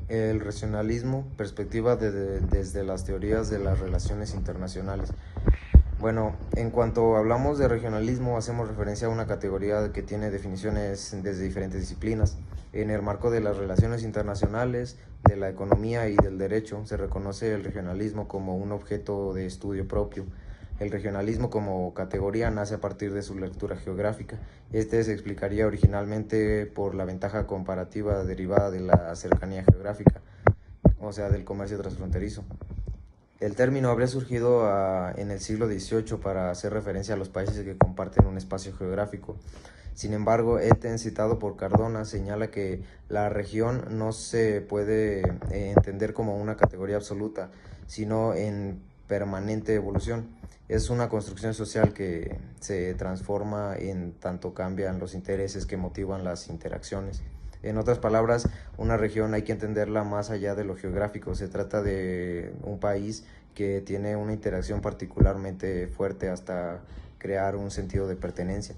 El regionalismo, perspectiva desde las teorías de las relaciones internacionales. Bueno, en cuanto hablamos de regionalismo, hacemos referencia a una categoría que tiene definiciones desde diferentes disciplinas. En el marco de las relaciones internacionales, de la economía y del derecho, se reconoce el regionalismo como un objeto de estudio propio. El regionalismo como categoría nace a partir de su lectura geográfica. Este se explicaría originalmente por la ventaja comparativa derivada de la cercanía geográfica, o sea, del comercio transfronterizo. El término habría surgido en el siglo XVIII para hacer referencia a los países que comparten un espacio geográfico. Sin embargo, Eten, citado por Cardona, señala que la región no se puede entender como una categoría absoluta, sino en permanente evolución. Es una construcción social que se transforma en tanto cambian los intereses que motivan las interacciones. En otras palabras, una región hay que entenderla más allá de lo geográfico. Se trata de un país que tiene una interacción particularmente fuerte hasta crear un sentido de pertenencia.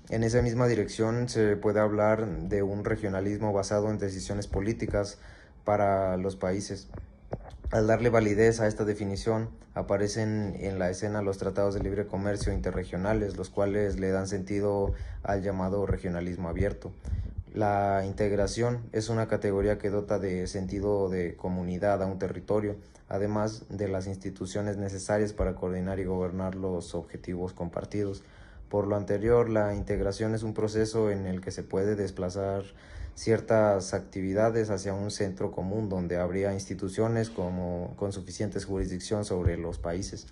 En esa misma dirección se puede hablar de un regionalismo basado en decisiones políticas para los países. Al darle validez a esta definición, aparecen en la escena los tratados de libre comercio interregionales, los cuales le dan sentido al llamado regionalismo abierto. La integración es una categoría que dota de sentido de comunidad a un territorio, además de las instituciones necesarias para coordinar y gobernar los objetivos compartidos. Por lo anterior, la integración es un proceso en el que se puede desplazar ciertas actividades hacia un centro común donde habría instituciones con suficientes jurisdicción sobre los países.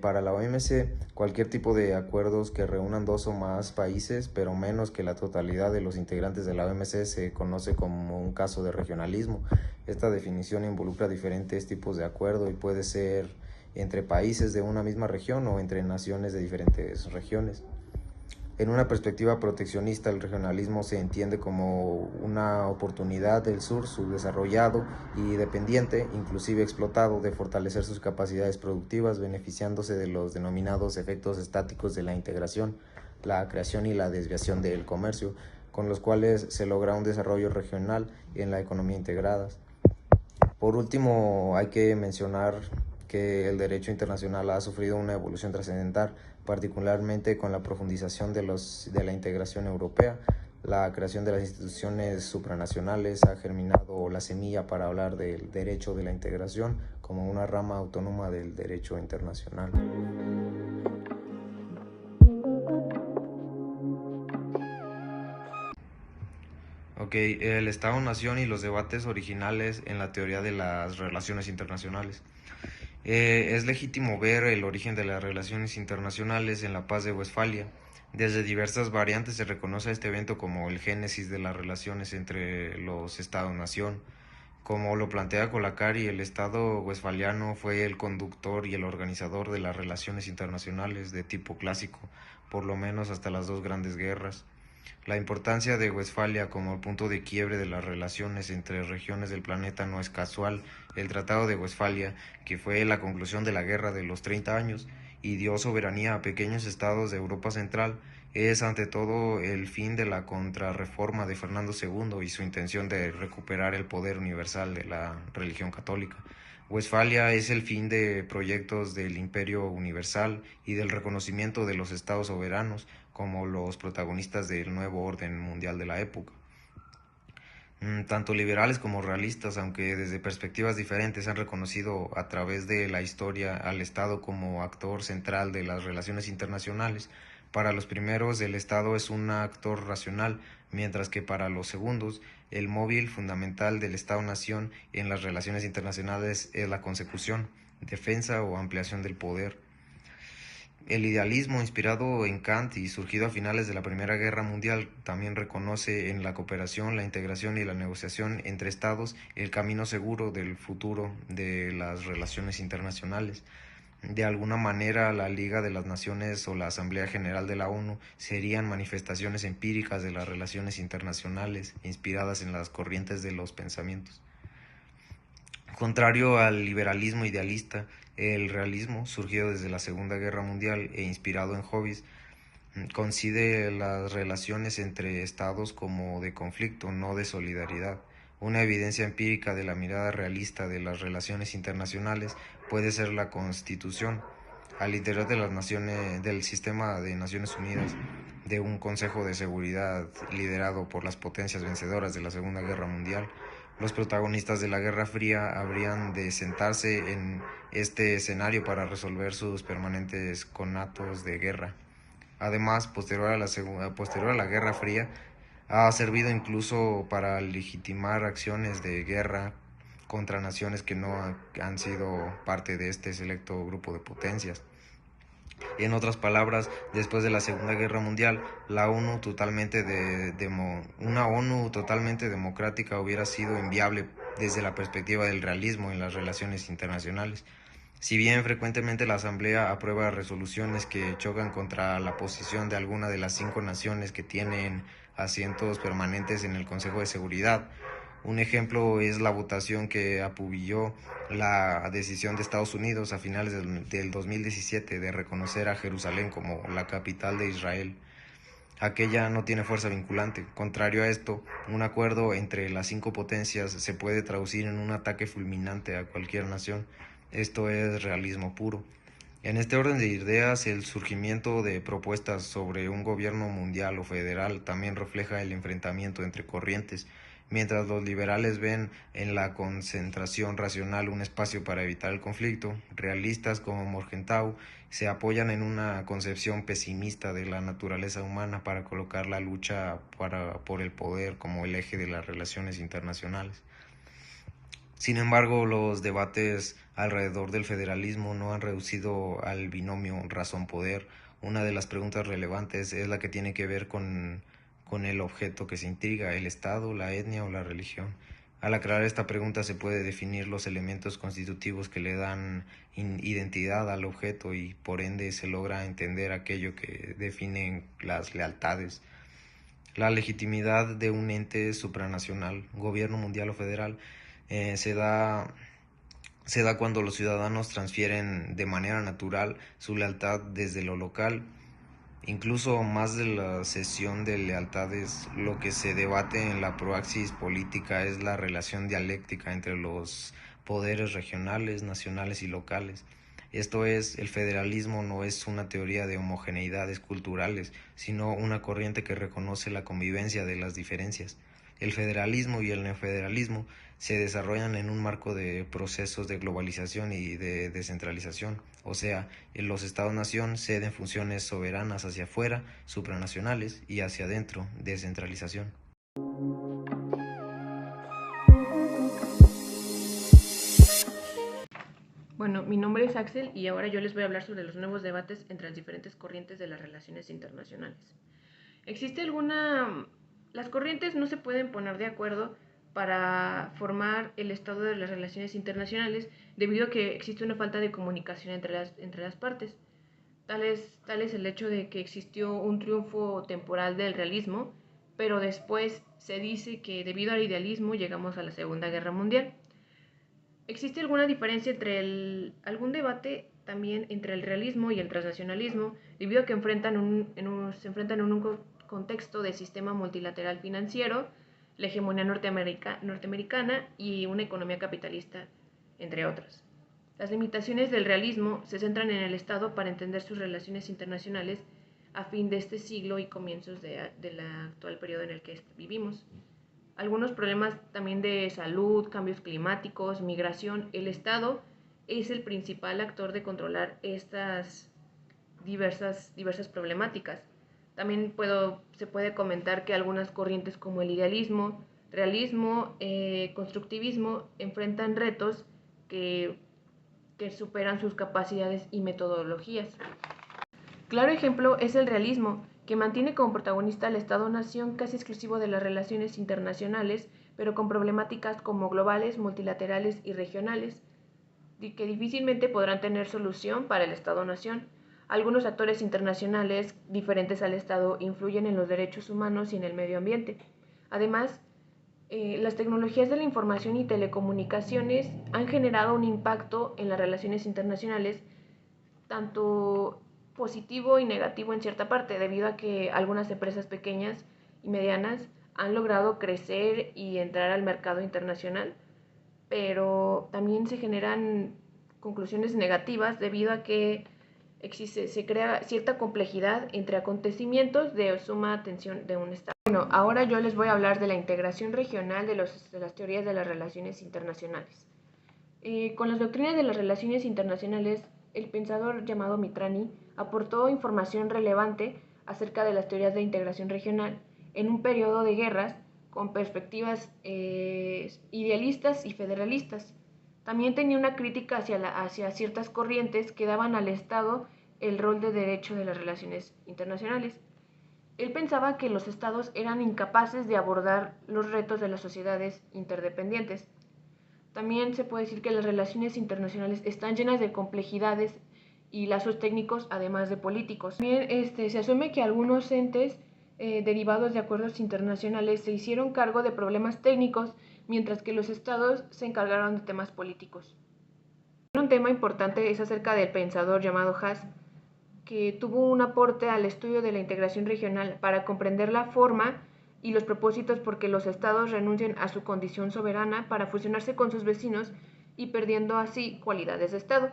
Para la OMC, cualquier tipo de acuerdos que reúnan dos o más países, pero menos que la totalidad de los integrantes de la OMC, se conoce como un caso de regionalismo. Esta definición involucra diferentes tipos de acuerdo y puede ser entre países de una misma región o entre naciones de diferentes regiones. En una perspectiva proteccionista, el regionalismo se entiende como una oportunidad del sur subdesarrollado y dependiente, inclusive explotado, de fortalecer sus capacidades productivas, beneficiándose de los denominados efectos estáticos de la integración, la creación y la desviación del comercio, con los cuales se logra un desarrollo regional en la economía integrada. Por último, hay que mencionar que el derecho internacional ha sufrido una evolución trascendental, particularmente con la profundización de la integración europea. La creación de las instituciones supranacionales ha germinado la semilla para hablar del derecho de la integración como una rama autónoma del derecho internacional. El Estado-Nación y los debates originales en la teoría de las relaciones internacionales. Es legítimo ver el origen de las relaciones internacionales en la Paz de Westfalia. Desde diversas variantes se reconoce a este evento como el génesis de las relaciones entre los Estados-Nación. Como lo plantea Colacari, el Estado westfaliano fue el conductor y el organizador de las relaciones internacionales de tipo clásico, por lo menos hasta las dos grandes guerras. La importancia de Westfalia como punto de quiebre de las relaciones entre regiones del planeta no es casual. El Tratado de Westfalia, que fue la conclusión de la Guerra de los 30 años y dio soberanía a pequeños estados de Europa Central, es ante todo el fin de la contrarreforma de Fernando II y su intención de recuperar el poder universal de la religión católica. Westfalia es el fin de proyectos del imperio universal y del reconocimiento de los estados soberanos como los protagonistas del nuevo orden mundial de la época. Tanto liberales como realistas, aunque desde perspectivas diferentes, han reconocido a través de la historia al Estado como actor central de las relaciones internacionales. Para los primeros, el Estado es un actor racional, mientras que para los segundos, el móvil fundamental del Estado-Nación en las relaciones internacionales es la consecución, defensa o ampliación del poder. El idealismo, inspirado en Kant y surgido a finales de la Primera Guerra Mundial, también reconoce en la cooperación, la integración y la negociación entre estados el camino seguro del futuro de las relaciones internacionales. De alguna manera, la Liga de las Naciones o la Asamblea General de la ONU serían manifestaciones empíricas de las relaciones internacionales, inspiradas en las corrientes de los pensamientos. Contrario al liberalismo idealista, el realismo, surgido desde la Segunda Guerra Mundial e inspirado en Hobbes, concibe las relaciones entre estados como de conflicto, no de solidaridad. Una evidencia empírica de la mirada realista de las relaciones internacionales puede ser la Constitución, al interior de las naciones, del sistema de Naciones Unidas, de un Consejo de Seguridad liderado por las potencias vencedoras de la Segunda Guerra Mundial. Los protagonistas de la Guerra Fría habrían de sentarse en este escenario para resolver sus permanentes conatos de guerra. Además, posterior a la Guerra Fría, ha servido incluso para legitimar acciones de guerra contra naciones que no han sido parte de este selecto grupo de potencias. En otras palabras, después de la Segunda Guerra Mundial, una ONU totalmente democrática hubiera sido inviable desde la perspectiva del realismo en las relaciones internacionales. Si bien frecuentemente la Asamblea aprueba resoluciones que chocan contra la posición de alguna de las 5 naciones que tienen asientos permanentes en el Consejo de Seguridad, un ejemplo es la votación que apubilló la decisión de Estados Unidos a finales del 2017 de reconocer a Jerusalén como la capital de Israel. Aquella no tiene fuerza vinculante. Contrario a esto, un acuerdo entre las 5 potencias se puede traducir en un ataque fulminante a cualquier nación. Esto es realismo puro. En este orden de ideas, el surgimiento de propuestas sobre un gobierno mundial o federal también refleja el enfrentamiento entre corrientes. Mientras los liberales ven en la concentración racional un espacio para evitar el conflicto, realistas como Morgenthau se apoyan en una concepción pesimista de la naturaleza humana para colocar la lucha por el poder como el eje de las relaciones internacionales. Sin embargo, los debates alrededor del federalismo no han reducido al binomio razón-poder. Una de las preguntas relevantes es la que tiene que ver con el objeto que se intriga, el Estado, la etnia o la religión. Al aclarar esta pregunta se puede definir los elementos constitutivos que le dan identidad al objeto y por ende se logra entender aquello que definen las lealtades. La legitimidad de un ente supranacional, gobierno mundial o federal, se da cuando los ciudadanos transfieren de manera natural su lealtad desde lo local. Incluso más de la cesión de lealtades, lo que se debate en la praxis política es la relación dialéctica entre los poderes regionales, nacionales y locales. Esto es, el federalismo no es una teoría de homogeneidades culturales, sino una corriente que reconoce la convivencia de las diferencias. El federalismo y el neofederalismo se desarrollan en un marco de procesos de globalización y de descentralización, o sea, los estados-nación ceden funciones soberanas hacia afuera, supranacionales, y hacia adentro, descentralización. Bueno, mi nombre es Axel y ahora yo les voy a hablar sobre los nuevos debates entre las diferentes corrientes de las relaciones internacionales. Las corrientes no se pueden poner de acuerdo para formar el estado de las relaciones internacionales debido a que existe una falta de comunicación entre las partes. Tal es el hecho de que existió un triunfo temporal del realismo, pero después se dice que debido al idealismo llegamos a la Segunda Guerra Mundial. ¿Existe alguna diferencia algún debate también entre el realismo y el transnacionalismo, debido a que se enfrentan en un contexto de sistema multilateral financiero, la hegemonía norteamericana y una economía capitalista, entre otras? Las limitaciones del realismo se centran en el Estado para entender sus relaciones internacionales a fin de este siglo y comienzos del actual periodo en el que vivimos. Algunos problemas también de salud, cambios climáticos, migración. El Estado es el principal actor de controlar estas diversas problemáticas. También se puede comentar que algunas corrientes como el idealismo, realismo, constructivismo enfrentan retos que superan sus capacidades y metodologías. Claro ejemplo es el realismo, que mantiene como protagonista al Estado-nación casi exclusivo de las relaciones internacionales, pero con problemáticas como globales, multilaterales y regionales, que difícilmente podrán tener solución para el Estado-nación. Algunos actores internacionales diferentes al Estado influyen en los derechos humanos y en el medio ambiente. Además, las tecnologías de la información y telecomunicaciones han generado un impacto en las relaciones internacionales, tanto positivo y negativo en cierta parte, debido a que algunas empresas pequeñas y medianas han logrado crecer y entrar al mercado internacional, pero también se generan conclusiones negativas debido a que se crea cierta complejidad entre acontecimientos de suma atención de un Estado. Bueno, ahora yo les voy a hablar de la integración regional de las teorías de las relaciones internacionales. Con las doctrinas de las relaciones internacionales, el pensador llamado Mitrani aportó información relevante acerca de las teorías de integración regional en un periodo de guerras con perspectivas idealistas y federalistas. También tenía una crítica hacia ciertas corrientes que daban al Estado el rol de derecho de las relaciones internacionales. Él pensaba que los Estados eran incapaces de abordar los retos de las sociedades interdependientes. También se puede decir que las relaciones internacionales están llenas de complejidades y lazos técnicos, además de políticos. También se asume que algunos entes derivados de acuerdos internacionales se hicieron cargo de problemas técnicos, mientras que los estados se encargaron de temas políticos. Un tema importante es acerca del pensador llamado Haas, que tuvo un aporte al estudio de la integración regional para comprender la forma y los propósitos por que los estados renuncian a su condición soberana para fusionarse con sus vecinos y perdiendo así cualidades de estado.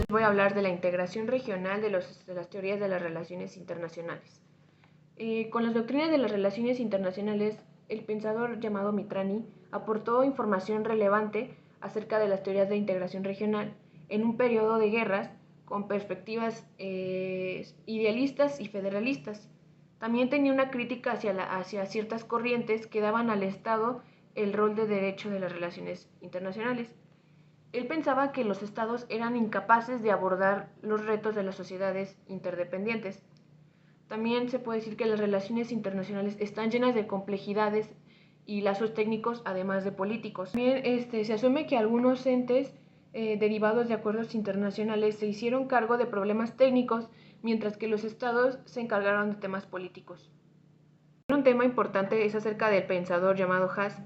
Voy a hablar de la integración regional de las teorías de las relaciones internacionales. Con las doctrinas de las relaciones internacionales, el pensador llamado Mitrani aportó información relevante acerca de las teorías de integración regional en un periodo de guerras con perspectivas idealistas y federalistas. También tenía una crítica hacia ciertas corrientes que daban al Estado el rol de derecho de las relaciones internacionales. Él pensaba que los estados eran incapaces de abordar los retos de las sociedades interdependientes. También se puede decir que las relaciones internacionales están llenas de complejidades y lazos técnicos, además de políticos. También se asume que algunos entes derivados de acuerdos internacionales se hicieron cargo de problemas técnicos, mientras que los estados se encargaron de temas políticos. Un tema importante es acerca del pensador llamado Haas,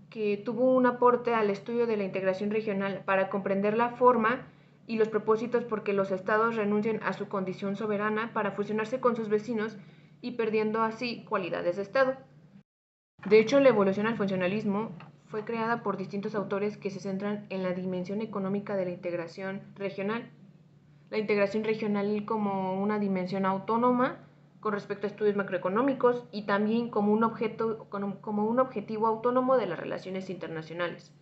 que tuvo un aporte al estudio de la integración regional para comprender la forma y los propósitos por que los estados renuncian a su condición soberana para fusionarse con sus vecinos y perdiendo así cualidades de estado. De hecho, la evolución al funcionalismo fue creada por distintos autores que se centran en la dimensión económica de la integración regional. La integración regional como una dimensión autónoma con respecto a estudios macroeconómicos y también como un objetivo autónomo de las relaciones internacionales.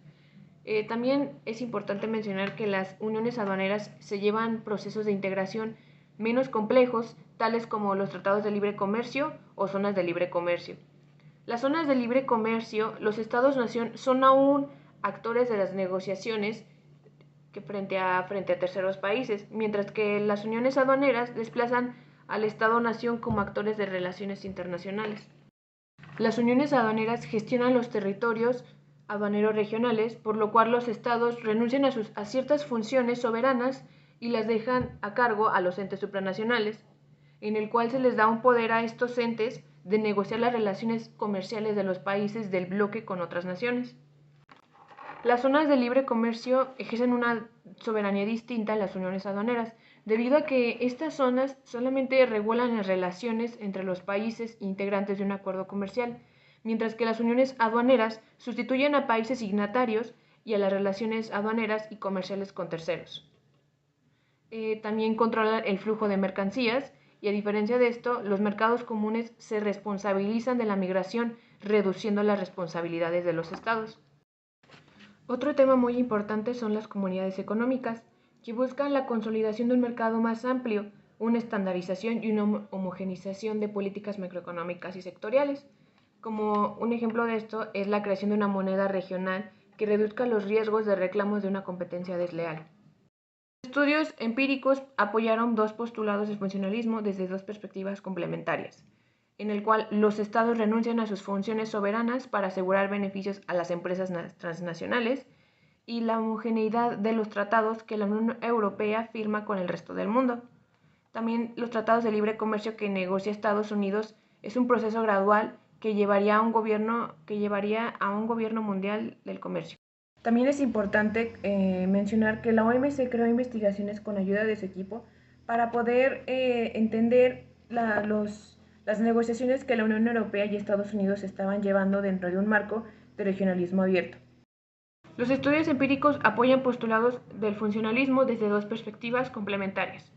También es importante mencionar que las uniones aduaneras se llevan procesos de integración menos complejos, tales como los tratados de libre comercio o zonas de libre comercio. Las zonas de libre comercio, los estados-nación son aún actores de las negociaciones frente a terceros países, mientras que las uniones aduaneras desplazan al Estado-nación como actores de relaciones internacionales. Las uniones aduaneras gestionan los territorios aduaneros regionales, por lo cual los estados renuncian a ciertas funciones soberanas y las dejan a cargo a los entes supranacionales, en el cual se les da un poder a estos entes de negociar las relaciones comerciales de los países del bloque con otras naciones. Las zonas de libre comercio ejercen una soberanía distinta a las uniones aduaneras, debido a que estas zonas solamente regulan las relaciones entre los países integrantes de un acuerdo comercial, mientras que las uniones aduaneras sustituyen a países signatarios y a las relaciones aduaneras y comerciales con terceros. También controlan el flujo de mercancías y, a diferencia de esto, los mercados comunes se responsabilizan de la migración, reduciendo las responsabilidades de los estados. Otro tema muy importante son las comunidades económicas, que buscan la consolidación de un mercado más amplio, una estandarización y una homogeneización de políticas macroeconómicas y sectoriales. Como un ejemplo de esto es la creación de una moneda regional que reduzca los riesgos de reclamos de una competencia desleal. Estudios empíricos apoyaron dos postulados del funcionalismo desde dos perspectivas complementarias, en el cual los estados renuncian a sus funciones soberanas para asegurar beneficios a las empresas transnacionales y la homogeneidad de los tratados que la Unión Europea firma con el resto del mundo. También los tratados de libre comercio que negocia Estados Unidos es un proceso gradual que llevaría a un gobierno mundial del comercio. También es importante mencionar que la OMC creó investigaciones con ayuda de su equipo para poder entender las negociaciones que la Unión Europea y Estados Unidos estaban llevando dentro de un marco de regionalismo abierto. Los estudios empíricos apoyan postulados del funcionalismo desde dos perspectivas complementarias.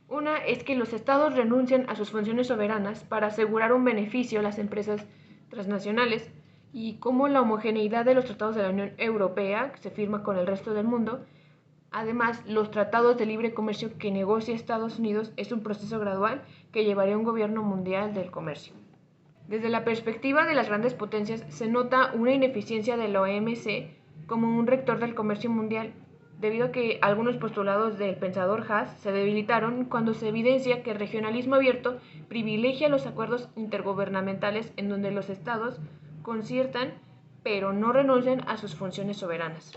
Una es que los estados renuncian a sus funciones soberanas para asegurar un beneficio a las empresas transnacionales y cómo la homogeneidad de los tratados de la Unión Europea, que se firma con el resto del mundo, además los tratados de libre comercio que negocia Estados Unidos es un proceso gradual que llevaría a un gobierno mundial del comercio. Desde la perspectiva de las grandes potencias se nota una ineficiencia de la OMC como un rector del comercio mundial, debido a que algunos postulados del pensador Haas se debilitaron cuando se evidencia que el regionalismo abierto privilegia los acuerdos intergubernamentales en donde los estados conciertan pero no renuncian a sus funciones soberanas.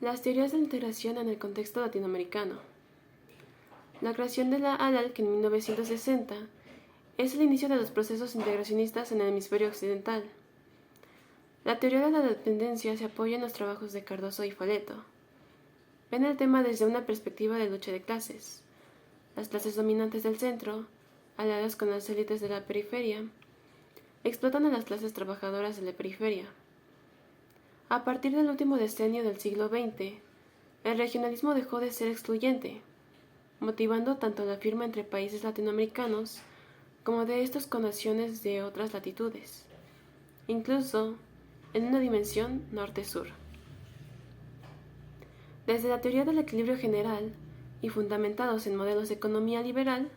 Las teorías de la integración en el contexto latinoamericano. La creación de la ALALC en 1960 es el inicio de los procesos integracionistas en el hemisferio occidental. La teoría de la dependencia se apoya en los trabajos de Cardoso y Faleto. Ven el tema desde una perspectiva de lucha de clases. Las clases dominantes del centro, aliadas con las élites de la periferia, explotan a las clases trabajadoras de la periferia. A partir del último decenio del siglo XX, el regionalismo dejó de ser excluyente, motivando tanto la firma entre países latinoamericanos como de estos con naciones de otras latitudes, incluso en una dimensión norte-sur. Desde la teoría del equilibrio general y fundamentados en modelos de economía liberal,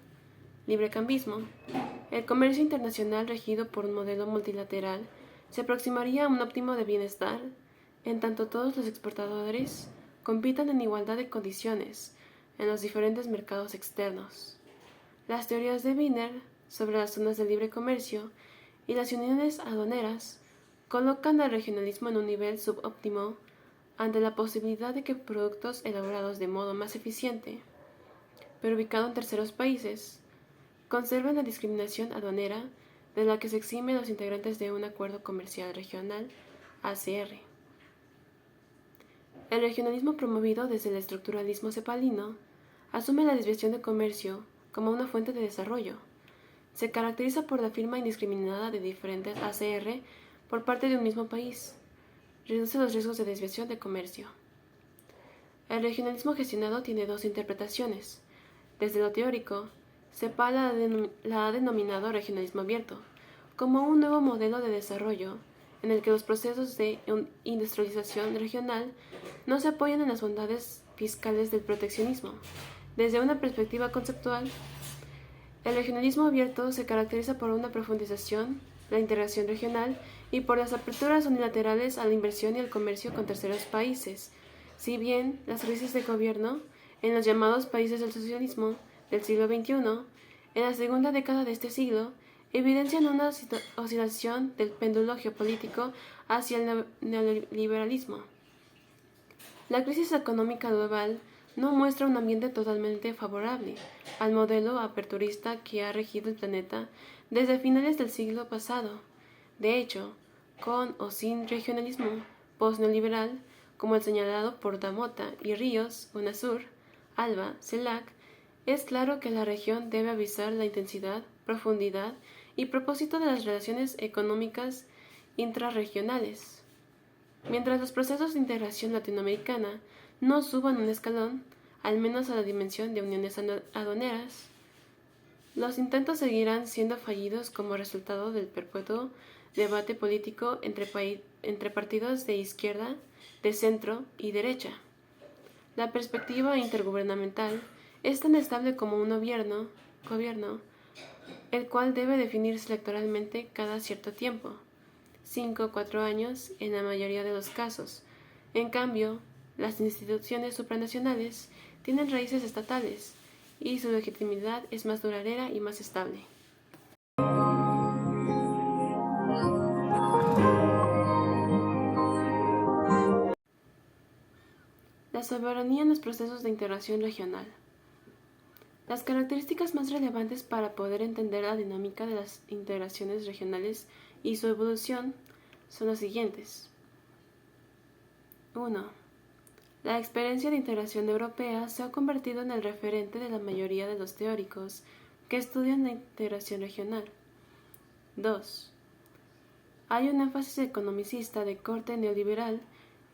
librecambismo, el comercio internacional regido por un modelo multilateral se aproximaría a un óptimo de bienestar en tanto todos los exportadores compitan en igualdad de condiciones en los diferentes mercados externos. Las teorías de Wiener sobre las zonas de libre comercio y las uniones aduaneras colocan al regionalismo en un nivel subóptimo ante la posibilidad de que productos elaborados de modo más eficiente, pero ubicado en terceros países, conserven la discriminación aduanera de la que se eximen los integrantes de un acuerdo comercial regional ACR. El regionalismo promovido desde el estructuralismo cepalino asume la desviación de comercio como una fuente de desarrollo. Se caracteriza por la firma indiscriminada de diferentes ACR por parte de un mismo país. Reduce los riesgos de desviación de comercio. El regionalismo gestionado tiene dos interpretaciones. Desde lo teórico, CEPAL la ha denominado regionalismo abierto, como un nuevo modelo de desarrollo en el que los procesos de industrialización regional no se apoyan en las bondades fiscales del proteccionismo. Desde una perspectiva conceptual, el regionalismo abierto se caracteriza por una profundización, la integración regional y por las aperturas unilaterales a la inversión y al comercio con terceros países, si bien las crisis de gobierno en los llamados países del socialismo del siglo XXI, en la segunda década de este siglo, evidencian una oscilación del péndulo geopolítico hacia el neoliberalismo. La crisis económica global no muestra un ambiente totalmente favorable al modelo aperturista que ha regido el planeta desde finales del siglo pasado. De hecho, con o sin regionalismo post-neoliberal, como el señalado por Damota y Ríos, UNASUR, ALBA, CELAC, es claro que la región debe avisar la intensidad, profundidad y propósito de las relaciones económicas intrarregionales. Mientras los procesos de integración latinoamericana no suban un escalón, al menos a la dimensión de uniones aduaneras, los intentos seguirán siendo fallidos como resultado del perpetuo debate político entre partidos de izquierda, de centro y derecha. La perspectiva intergubernamental es tan estable como un gobierno, el cual debe definirse electoralmente cada cierto tiempo, 5 o 4 años en la mayoría de los casos. En cambio, las instituciones supranacionales tienen raíces estatales y su legitimidad es más duradera y más estable. La soberanía en los procesos de integración regional. Las características más relevantes para poder entender la dinámica de las integraciones regionales y su evolución son las siguientes. 1. La experiencia de integración europea se ha convertido en el referente de la mayoría de los teóricos que estudian la integración regional. 2. Hay un énfasis economicista de corte neoliberal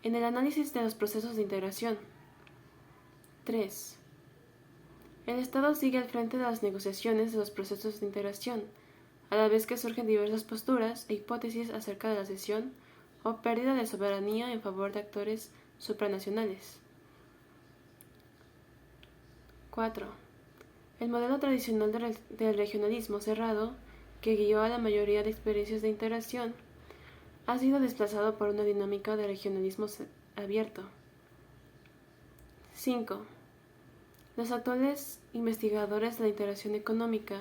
en el análisis de los procesos de integración. 3. El Estado sigue al frente de las negociaciones de los procesos de integración, a la vez que surgen diversas posturas e hipótesis acerca de la cesión o pérdida de soberanía en favor de actores supranacionales. 4. El modelo tradicional del regionalismo cerrado, que guió a la mayoría de experiencias de integración, ha sido desplazado por una dinámica de regionalismo abierto. 5. Los actuales investigadores de la integración económica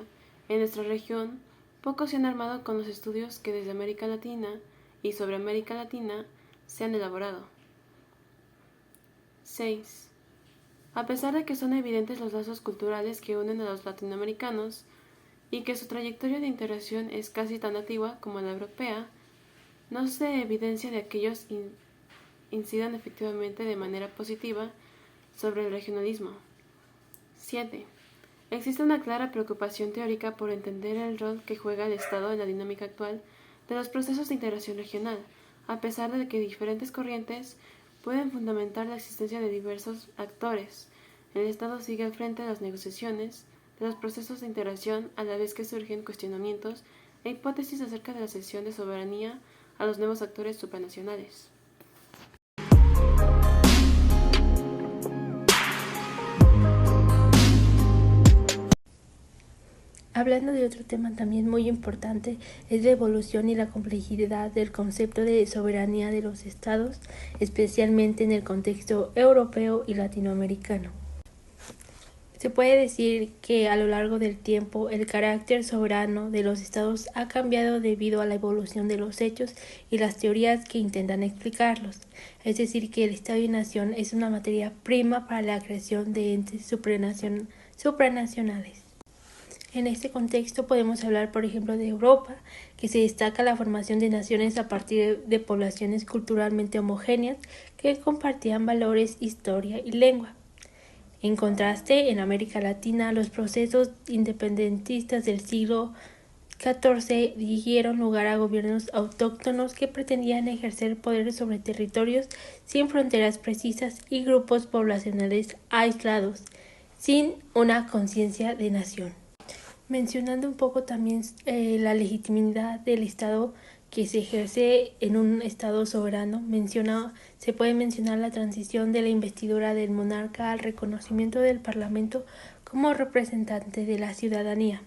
en nuestra región poco se han armado con los estudios que desde América Latina y sobre América Latina se han elaborado. 6. A pesar de que son evidentes los lazos culturales que unen a los latinoamericanos y que su trayectoria de integración es casi tan antigua como la europea, no se evidencia de que ellos incidan efectivamente de manera positiva sobre el regionalismo. 7. Existe una clara preocupación teórica por entender el rol que juega el Estado en la dinámica actual de los procesos de integración regional, a pesar de que diferentes corrientes pueden fundamentar la existencia de diversos actores. El Estado sigue al frente de las negociaciones de los procesos de integración, a la vez que surgen cuestionamientos e hipótesis acerca de la cesión de soberanía a los nuevos actores supranacionales. Hablando de otro tema también muy importante, es la evolución y la complejidad del concepto de soberanía de los estados, especialmente en el contexto europeo y latinoamericano. Se puede decir que a lo largo del tiempo el carácter soberano de los estados ha cambiado debido a la evolución de los hechos y las teorías que intentan explicarlos. Es decir, que el Estado y nación es una materia prima para la creación de entes supranacionales. En este contexto podemos hablar, por ejemplo, de Europa, que se destaca la formación de naciones a partir de poblaciones culturalmente homogéneas que compartían valores, historia y lengua. En contraste, en América Latina, los procesos independentistas del siglo XIV dieron lugar a gobiernos autóctonos que pretendían ejercer poder sobre territorios sin fronteras precisas y grupos poblacionales aislados, sin una conciencia de nación. Mencionando un poco también la legitimidad del Estado que se ejerce en un Estado soberano, se puede mencionar la transición de la investidura del monarca al reconocimiento del Parlamento como representante de la ciudadanía.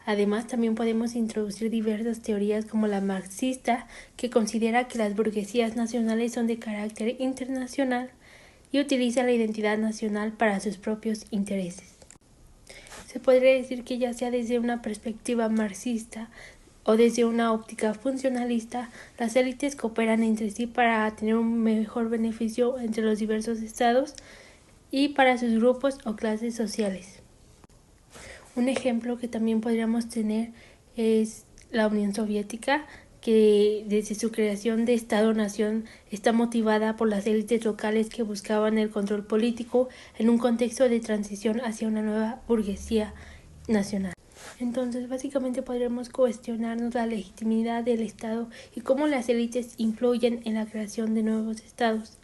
Además, también podemos introducir diversas teorías como la marxista, que considera que las burguesías nacionales son de carácter internacional y utiliza la identidad nacional para sus propios intereses. Se podría decir que ya sea desde una perspectiva marxista o desde una óptica funcionalista, las élites cooperan entre sí para tener un mejor beneficio entre los diversos estados y para sus grupos o clases sociales. Un ejemplo que también podríamos tener es la Unión Soviética, que desde su creación de Estado-nación está motivada por las élites locales que buscaban el control político en un contexto de transición hacia una nueva burguesía nacional. Entonces, básicamente podremos cuestionarnos la legitimidad del Estado y cómo las élites influyen en la creación de nuevos estados,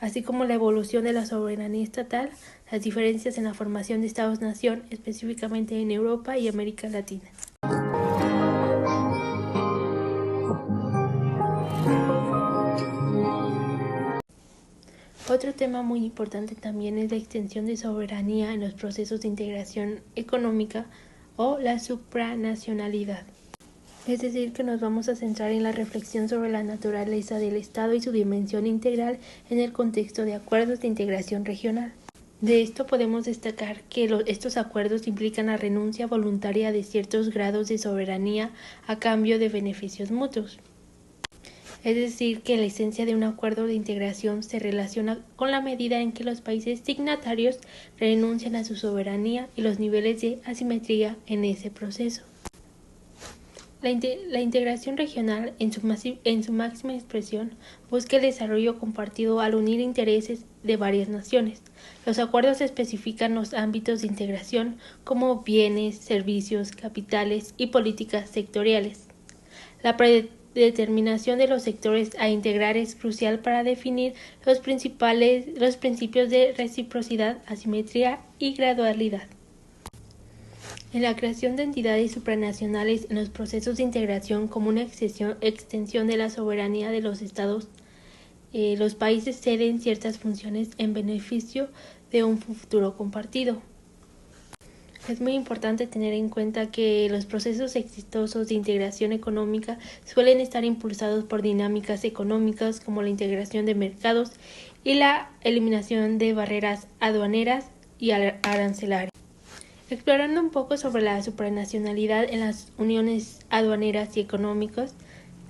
así como la evolución de la soberanía estatal, las diferencias en la formación de estados-nación, específicamente en Europa y América Latina. Otro tema muy importante también es la extensión de soberanía en los procesos de integración económica o la supranacionalidad. Es decir, que nos vamos a centrar en la reflexión sobre la naturaleza del Estado y su dimensión integral en el contexto de acuerdos de integración regional. De esto podemos destacar que estos acuerdos implican la renuncia voluntaria de ciertos grados de soberanía a cambio de beneficios mutuos. Es decir, que la esencia de un acuerdo de integración se relaciona con la medida en que los países signatarios renuncian a su soberanía y los niveles de asimetría en ese proceso. La integración regional, en su máxima expresión, busca el desarrollo compartido al unir intereses de varias naciones. Los acuerdos especifican los ámbitos de integración como bienes, servicios, capitales y políticas sectoriales. La predeterminación de los sectores a integrar es crucial para definir los principios de reciprocidad, asimetría y gradualidad. En la creación de entidades supranacionales en los procesos de integración como una extensión de la soberanía de los estados, los países ceden ciertas funciones en beneficio de un futuro compartido. Es muy importante tener en cuenta que los procesos exitosos de integración económica suelen estar impulsados por dinámicas económicas como la integración de mercados y la eliminación de barreras aduaneras y arancelarias. Explorando un poco sobre la supranacionalidad en las uniones aduaneras y económicas,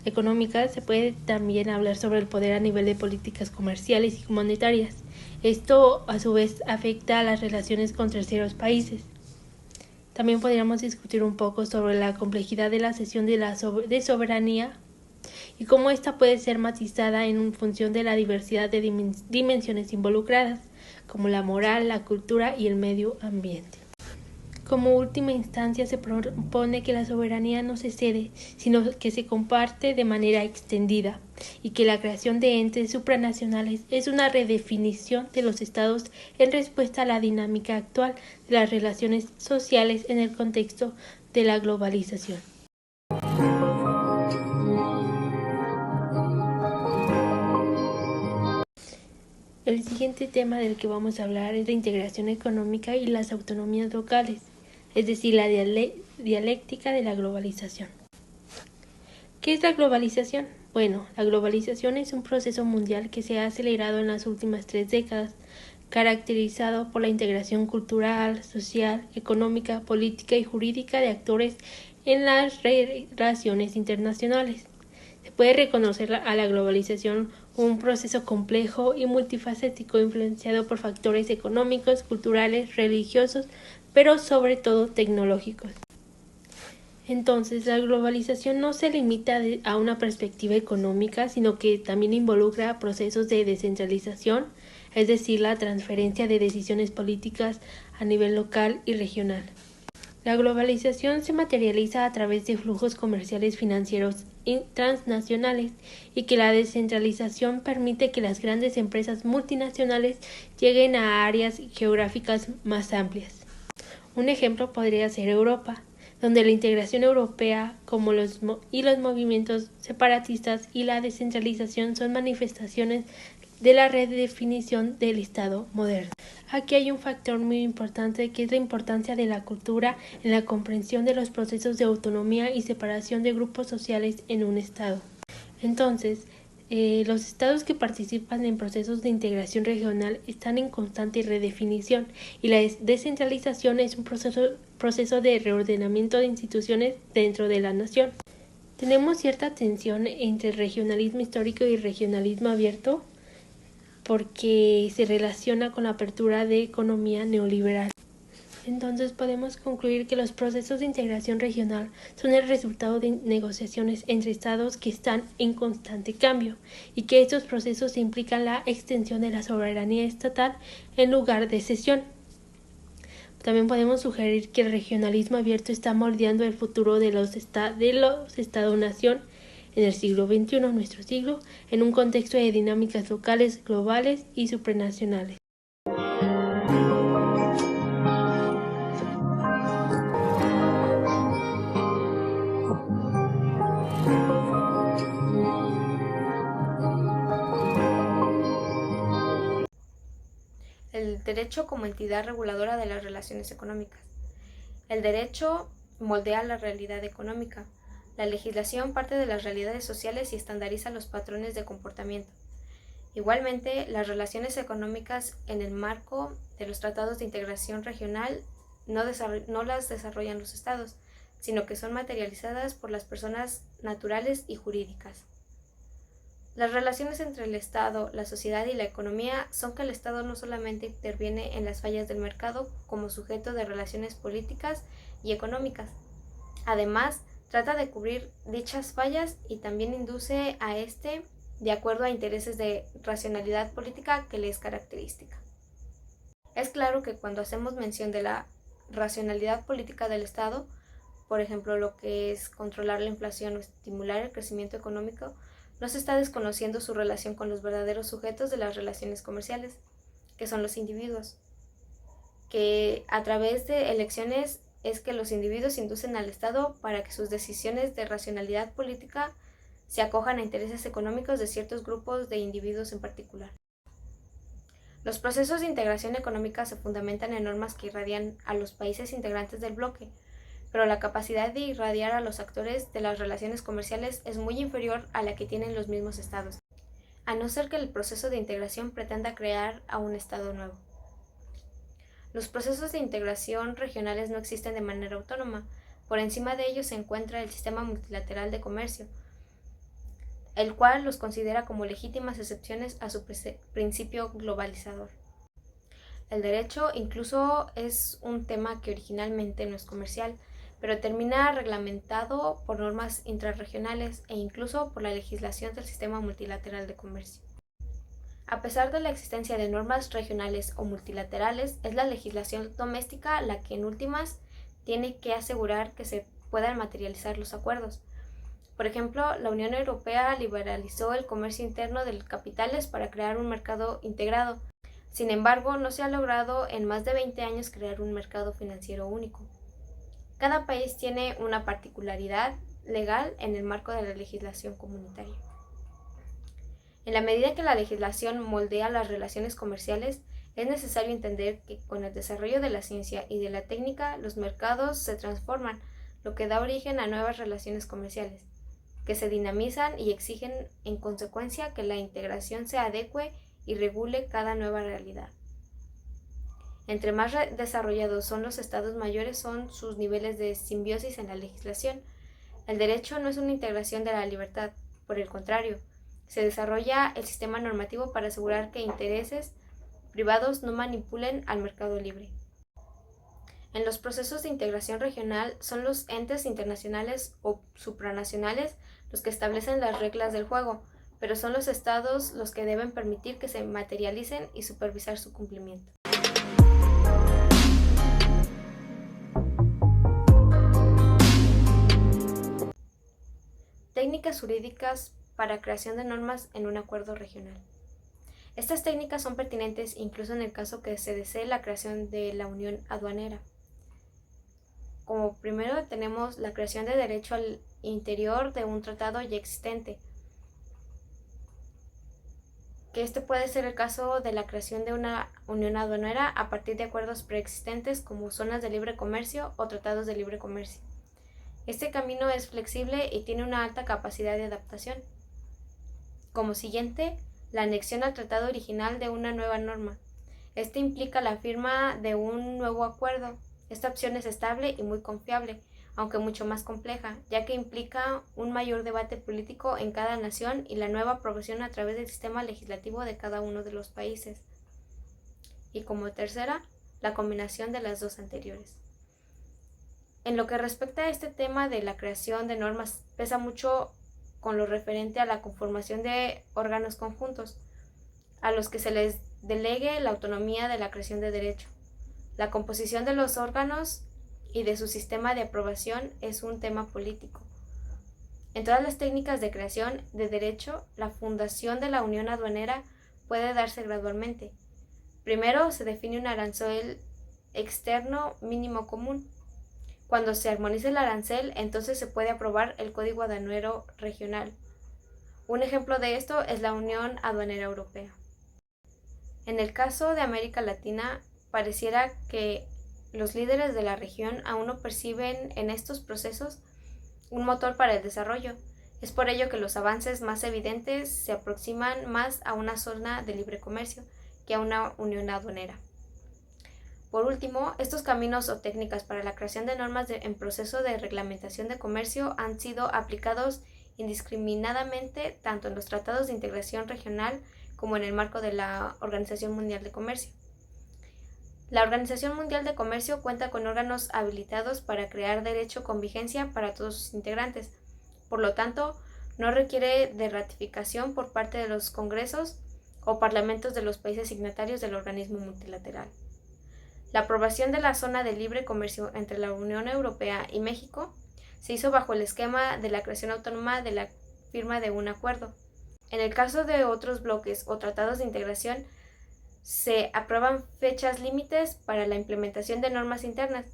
se puede también hablar sobre el poder a nivel de políticas comerciales y monetarias. Esto, a su vez, afecta a las relaciones con terceros países. También podríamos discutir un poco sobre la complejidad de la cesión de soberanía y cómo ésta puede ser matizada en función de la diversidad de dimensiones involucradas, como la moral, la cultura y el medio ambiente. Como última instancia, se propone que la soberanía no se cede, sino que se comparte de manera extendida, y que la creación de entes supranacionales es una redefinición de los estados en respuesta a la dinámica actual de las relaciones sociales en el contexto de la globalización. El siguiente tema del que vamos a hablar es la integración económica y las autonomías locales, es decir, la dialéctica de la globalización. ¿Qué es la globalización? Bueno, la globalización es un proceso mundial que se ha acelerado en las últimas 3 décadas, caracterizado por la integración cultural, social, económica, política y jurídica de actores en las relaciones internacionales. Se puede reconocer a la globalización como un proceso complejo y multifacético influenciado por factores económicos, culturales, religiosos, pero sobre todo tecnológicos. Entonces, la globalización no se limita a una perspectiva económica, sino que también involucra procesos de descentralización, es decir, la transferencia de decisiones políticas a nivel local y regional. La globalización se materializa a través de flujos comerciales financieros transnacionales y que la descentralización permite que las grandes empresas multinacionales lleguen a áreas geográficas más amplias. Un ejemplo podría ser Europa, donde la integración europea como los movimientos separatistas y la descentralización son manifestaciones de la redefinición del Estado moderno. Aquí hay un factor muy importante que es la importancia de la cultura en la comprensión de los procesos de autonomía y separación de grupos sociales en un Estado. Entonces, los estados que participan en procesos de integración regional están en constante redefinición y la descentralización es un proceso de reordenamiento de instituciones dentro de la nación. Tenemos cierta tensión entre el regionalismo histórico y el regionalismo abierto porque se relaciona con la apertura de economía neoliberal. Entonces podemos concluir que los procesos de integración regional son el resultado de negociaciones entre estados que están en constante cambio y que estos procesos implican la extensión de la soberanía estatal en lugar de cesión. También podemos sugerir que el regionalismo abierto está moldeando el futuro de los Estado-nación en el siglo XXI, nuestro siglo, en un contexto de dinámicas locales, globales y supranacionales. El derecho como entidad reguladora de las relaciones económicas. El derecho moldea la realidad económica. La legislación parte de las realidades sociales y estandariza los patrones de comportamiento. Igualmente, las relaciones económicas en el marco de los tratados de integración regional no las desarrollan los estados, sino que son materializadas por las personas naturales y jurídicas. Las relaciones entre el Estado, la sociedad y la economía son que el Estado no solamente interviene en las fallas del mercado como sujeto de relaciones políticas y económicas. Además, trata de cubrir dichas fallas y también induce a de acuerdo a intereses de racionalidad política que le es característica. Es claro que cuando hacemos mención de la racionalidad política del Estado, por ejemplo, lo que es controlar la inflación o estimular el crecimiento económico, no se está desconociendo su relación con los verdaderos sujetos de las relaciones comerciales, que son los individuos, que a través de elecciones es que los individuos inducen al Estado para que sus decisiones de racionalidad política se acojan a intereses económicos de ciertos grupos de individuos en particular. Los procesos de integración económica se fundamentan en normas que irradian a los países integrantes del bloque, pero la capacidad de irradiar a los actores de las relaciones comerciales es muy inferior a la que tienen los mismos estados, a no ser que el proceso de integración pretenda crear a un estado nuevo. Los procesos de integración regionales no existen de manera autónoma. Por encima de ellos se encuentra el sistema multilateral de comercio, el cual los considera como legítimas excepciones a su principio globalizador. El derecho incluso es un tema que originalmente no es comercial, pero termina reglamentado por normas intrarregionales e incluso por la legislación del sistema multilateral de comercio. A pesar de la existencia de normas regionales o multilaterales, es la legislación doméstica la que en últimas tiene que asegurar que se puedan materializar los acuerdos. Por ejemplo, la Unión Europea liberalizó el comercio interno de capitales para crear un mercado integrado. Sin embargo, no se ha logrado en más de 20 años crear un mercado financiero único. Cada país tiene una particularidad legal en el marco de la legislación comunitaria. En la medida que la legislación moldea las relaciones comerciales, es necesario entender que con el desarrollo de la ciencia y de la técnica, los mercados se transforman, lo que da origen a nuevas relaciones comerciales, que se dinamizan y exigen en consecuencia que la integración se adecue y regule cada nueva realidad. Entre más desarrollados son los estados, mayores son sus niveles de simbiosis en la legislación. El derecho no es una integración de la libertad, por el contrario, se desarrolla el sistema normativo para asegurar que intereses privados no manipulen al mercado libre. En los procesos de integración regional son los entes internacionales o supranacionales los que establecen las reglas del juego, pero son los estados los que deben permitir que se materialicen y supervisar su cumplimiento. Técnicas jurídicas para creación de normas en un acuerdo regional. Estas técnicas son pertinentes incluso en el caso que se desee la creación de la unión aduanera. Como primero tenemos la creación de derecho al interior de un tratado ya existente, que este puede ser el caso de la creación de una unión aduanera a partir de acuerdos preexistentes como zonas de libre comercio o tratados de libre comercio. Este camino es flexible y tiene una alta capacidad de adaptación. Como siguiente, la anexión al tratado original de una nueva norma. Este implica la firma de un nuevo acuerdo. Esta opción es estable y muy confiable, aunque mucho más compleja, ya que implica un mayor debate político en cada nación y la nueva aprobación a través del sistema legislativo de cada uno de los países. Y como tercera, la combinación de las dos anteriores. En lo que respecta a este tema de la creación de normas, pesa mucho con lo referente a la conformación de órganos conjuntos, a los que se les delegue la autonomía de la creación de derecho. La composición de los órganos y de su sistema de aprobación es un tema político. En todas las técnicas de creación de derecho, la fundación de la unión aduanera puede darse gradualmente. Primero se define un arancel externo mínimo común. Cuando se armonice el arancel, entonces se puede aprobar el Código Aduanero Regional. Un ejemplo de esto es la Unión Aduanera Europea. En el caso de América Latina, pareciera que los líderes de la región aún no perciben en estos procesos un motor para el desarrollo. Es por ello que los avances más evidentes se aproximan más a una zona de libre comercio que a una unión aduanera. Por último, estos caminos o técnicas para la creación de normas en proceso de reglamentación de comercio han sido aplicados indiscriminadamente tanto en los tratados de integración regional como en el marco de la Organización Mundial de Comercio. La Organización Mundial de Comercio cuenta con órganos habilitados para crear derecho con vigencia para todos sus integrantes. Por lo tanto, no requiere de ratificación por parte de los congresos o parlamentos de los países signatarios del organismo multilateral. La aprobación de la zona de libre comercio entre la Unión Europea y México se hizo bajo el esquema de la creación autónoma de la firma de un acuerdo. En el caso de otros bloques o tratados de integración, se aprueban fechas límites para la implementación de normas internas,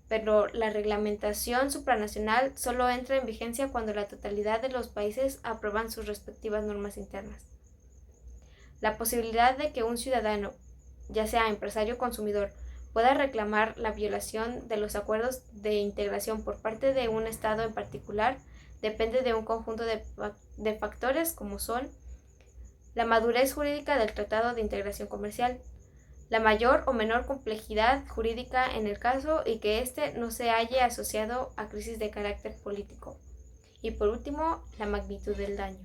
pero la reglamentación supranacional solo entra en vigencia cuando la totalidad de los países aprueban sus respectivas normas internas. La posibilidad de que un ciudadano, ya sea empresario o consumidor, pueda reclamar la violación de los acuerdos de integración por parte de un Estado en particular depende de un conjunto de factores como son la madurez jurídica del Tratado de Integración Comercial, la mayor o menor complejidad jurídica en el caso y que éste no se halle asociado a crisis de carácter político. Y por último, la magnitud del daño.